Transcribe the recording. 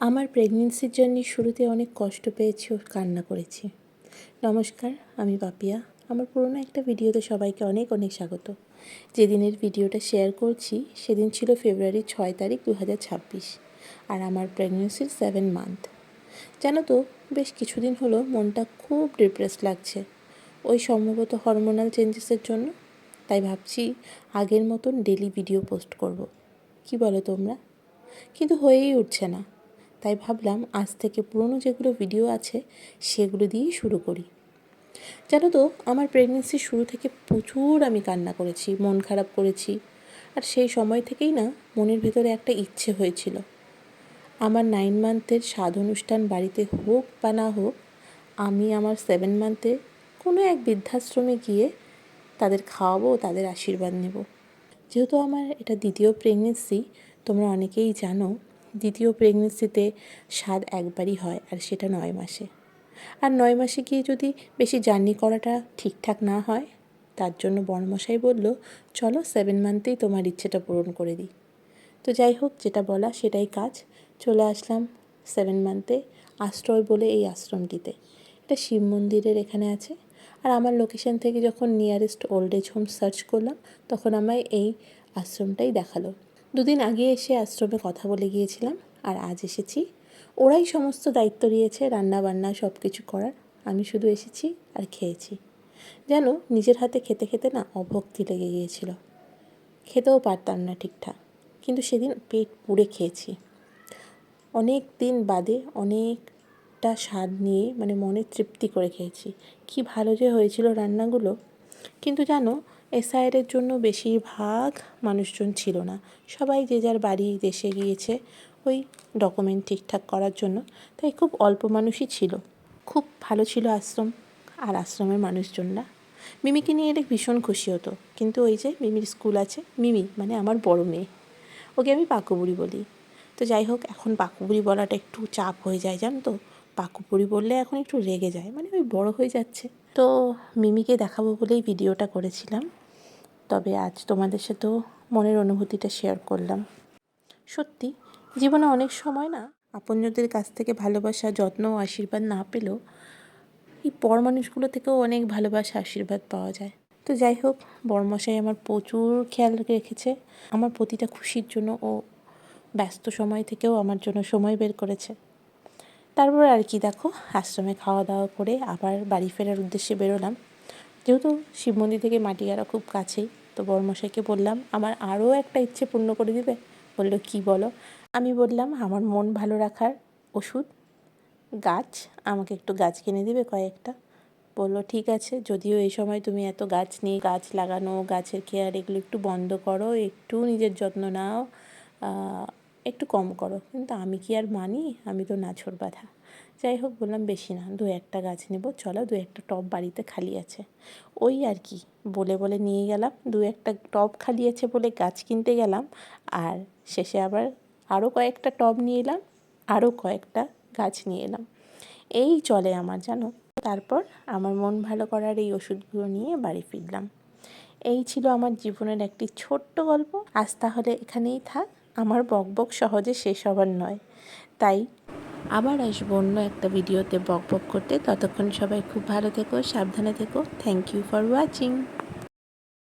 আমার প্রেগনেন্সির জার্নির শুরুতে অনেক কষ্ট পেয়েছি ও কান্না করেছি। নমস্কার, আমি পাপিয়া। আমার পুরনো একটা ভিডিওতে সবাইকে অনেক অনেক স্বাগত। যেদিনের ভিডিওটা শেয়ার করছি সেদিন ছিল ফেব্রুয়ারি 6 তারিখ 2026, আর আমার প্রেগনেন্সির 7 মান্থ। জানো তো, বেশ কিছুদিন হলো মনটা খুব ডিপ্রেস লাগছে, ওই সম্ভবত হরমোনাল চেঞ্জেসের জন্য। তাই ভাবছি আগের মতন ডেলি ভিডিও পোস্ট করব। কি বলো তোমরা? কিন্তু হয়েই উঠছে না। তাই ভাবলাম আজ থেকে পুরনো যেগুলো ভিডিও আছে সেগুলো দিয়েই শুরু করি। জানো তো, আমার প্রেগনেন্সির শুরু থেকে প্রচুর আমি কান্না করেছি, মন খারাপ করেছি। আর সেই সময় থেকেই না মনের ভেতরে একটা ইচ্ছে হয়েছিল, আমার 9 মান্থের স্বাদ অনুষ্ঠান বাড়িতে হোক বা না হোক, আমি আমার 7 মান্থে কোনো এক বৃদ্ধাশ্রমে গিয়ে তাদের খাওয়াবো, তাদের আশীর্বাদ নেব। যেহেতু আমার এটা দ্বিতীয় প্রেগনেন্সি, তোমরা অনেকেই জানো দ্বিতীয় প্রেগনেন্সিতে স্বাদ একবারই হয়, আর সেটা 9 মাসে। আর 9 মাসে গিয়ে যদি বেশি জার্নি করাটা ঠিকঠাক না হয়, তার জন্য বড়মশাই বলল, চলো 7 মান্থেই তোমার ইচ্ছেটা পূরণ করে দিই। তো যাই হোক, যেটা বলা সেটাই কাজ। চলে আসলাম 7 মান্থে আশ্রয় বলে এই আশ্রমটিতে। এটা শিব মন্দিরের এখানে আছে। আর আমার লোকেশন থেকে যখন nearest old age home search করলাম, তখন আমায় এই আশ্রমটাই দেখালো। দুদিন আগে এসে আশ্রমে কথা বলে গিয়েছিলাম, আর আজ এসেছি। ওরাই সমস্ত দায়িত্ব নিয়েছে, রান্না বান্না সব কিছু করার। আমি শুধু এসেছি আর খেয়েছি। যেন নিজের হাতে খেতে খেতে না অভক্তি লেগে গিয়েছিল। খেতেও পারতাম না ঠিকঠাক, কিন্তু সেদিন পেট পুড়ে খেয়েছি। অনেক দিন বাদে অনেকটা স্বাদ নিয়ে, মানে মনের তৃপ্তি করে খেয়েছি। কি ভালো যে হয়েছিল রান্নাগুলো। কিন্তু জানো, এসআইআরের জন্য বেশিরভাগ মানুষজন ছিল না। সবাই যে যার বাড়ি দেশে গিয়েছে ওই ডকুমেন্ট ঠিকঠাক করার জন্য। তাই খুব অল্প মানুষই ছিল। খুব ভালো ছিল আশ্রম আর আশ্রমের মানুষজনরা। মিমিকে নিয়ে এলে ভীষণ খুশি হতো, কিন্তু ওই যে মিমির স্কুল আছে, মিমি মানে আমার বড় মেয়ে, ওকে আমি পাকুবুড়ি বলি। তো যাই হোক, এখন পাকুবুড়ি বলাটা একটু চাপ হয়ে যায়, জানো তো। পাকুবুড়ি বললে এখন একটু রেগে যায়, মানে ওই বড় হয়ে যাচ্ছে। তো মিমিকে দেখাবো বলেই ভিডিওটা করেছিলাম। তবে আজ তোমাদের সাথেও মনের অনুভূতিটা শেয়ার করলাম। সত্যি, জীবনে অনেক সময় না আপনজনদের কাছ থেকে ভালোবাসা, যত্ন ও আশীর্বাদ না পেলেও এই পর মানুষগুলো থেকেও অনেক ভালোবাসা, আশীর্বাদ পাওয়া যায়। তো যাই হোক, বড়মশাই আমার প্রচুর খেয়াল রেখেছে। আমার প্রতিটা খুশির জন্য ও ব্যস্ত সময় থেকেও আমার জন্য সময় বের করেছে। তারপর আর কি, দেখো, আশ্রমে খাওয়া দাওয়া করে আবার বাড়ি ফেরার উদ্দেশ্যে বেরোলাম। যেহেতু শিব মন্দির থেকে মাটিয়ারা খুব কাছেই, তো বড়মশাইকে বললাম আমার আরও একটা ইচ্ছে পূর্ণ করে দিবে। বললো, কি বলো? আমি বললাম, আমার মন ভালো রাখার ওষুধ গাছ, আমাকে একটু গাছ কিনে দিবে কয়েকটা। বললো, ঠিক আছে, যদিও এই সময় তুমি এত গাছ নিয়ে, গাছ লাগানো, গাছের কেয়ার এগুলো একটু বন্ধ করো, একটু নিজের যত্ন নাও, একটু কম করো। কিন্তু আমি কি আর মানি? আমি তো নাছোড় বাঁধা। যাই হোক, বললাম বেশি না, 2-1টা গাছ নেব, চলো, 2-1টা টব বাড়িতে খালি আছে। ওই আর কি বলে বলে নিয়ে গেলাম, 2-1টা টব খালি আছে বলে গাছ কিনতে গেলাম, আর শেষে আবার আরও কয়েকটা টব নিয়ে এলাম, আরও কয়েকটা গাছ নিয়ে এলাম। এই চলে আমার, জানো। তারপর আমার মন ভালো করার এই ওষুধগুলো নিয়ে বাড়ি ফিরলাম। এই ছিল আমার জীবনের একটি ছোট্ট গল্প। আজ তাহলে এখানেই থাক, আমার বকবক সহজে শেষ হবার নয়। তাই আবার আসবো অন্য একটা ভিডিওতে বকবক করতে। ততক্ষণ সবাই খুব ভালো থেকো, সাবধানে থেকো। Thank you for watching.